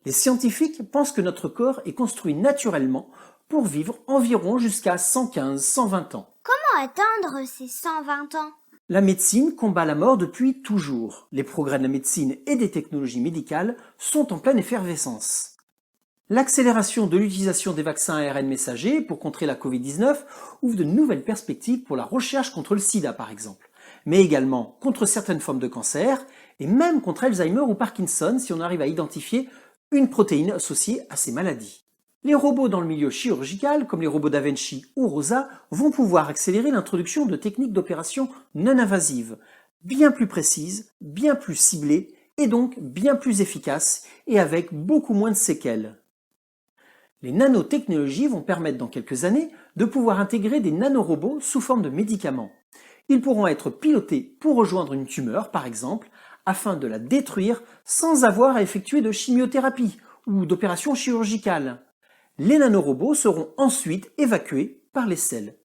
Les scientifiques pensent que notre corps est construit naturellement pour vivre environ jusqu'à 115-120 ans. Comment atteindre ces 120 ans? La médecine combat la mort depuis toujours. Les progrès de la médecine et des technologies médicales sont en pleine effervescence. L'accélération de l'utilisation des vaccins ARN messagers pour contrer la Covid-19 ouvre de nouvelles perspectives pour la recherche contre le sida par exemple, mais également contre certaines formes de cancer et même contre Alzheimer ou Parkinson si on arrive à identifier une protéine associée à ces maladies. Les robots dans le milieu chirurgical, comme les robots Da Vinci ou Rosa, vont pouvoir accélérer l'introduction de techniques d'opération non invasives, bien plus précises, bien plus ciblées et donc bien plus efficaces et avec beaucoup moins de séquelles. Les nanotechnologies vont permettre dans quelques années de pouvoir intégrer des nanorobots sous forme de médicaments. Ils pourront être pilotés pour rejoindre une tumeur, par exemple, afin de la détruire sans avoir à effectuer de chimiothérapie ou d'opérations chirurgicales. Les nanorobots seront ensuite évacués par les selles.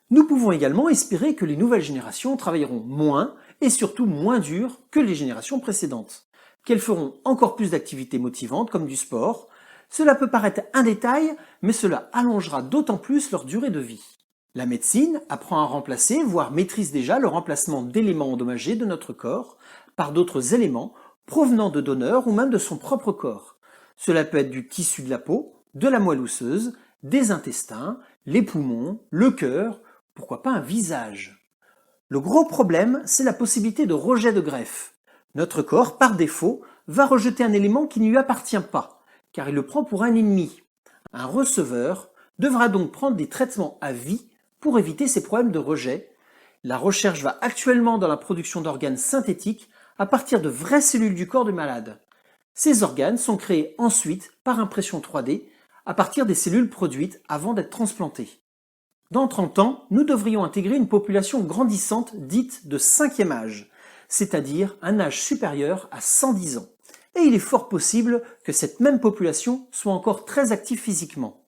Nous pouvons également espérer que les nouvelles générations travailleront moins et surtout moins dur que les générations précédentes, qu'elles feront encore plus d'activités motivantes comme du sport. Cela peut paraître un détail, mais cela allongera d'autant plus leur durée de vie. La médecine apprend à remplacer, voire maîtrise déjà le remplacement d'éléments endommagés de notre corps par d'autres éléments provenant de donneurs ou même de son propre corps. Cela peut être du tissu de la peau, de la moelle osseuse, des intestins, les poumons, le cœur, pourquoi pas un visage. Le gros problème, c'est la possibilité de rejet de greffe. Notre corps, par défaut, va rejeter un élément qui ne lui appartient pas, car il le prend pour un ennemi. Un receveur devra donc prendre des traitements à vie pour éviter ces problèmes de rejet. La recherche va actuellement dans la production d'organes synthétiques à partir de vraies cellules du corps du malade. Ces organes sont créés ensuite par impression 3D à partir des cellules produites avant d'être transplantées. Dans 30 ans, nous devrions intégrer une population grandissante dite de 5e âge, c'est-à-dire un âge supérieur à 110 ans. Et il est fort possible que cette même population soit encore très active physiquement.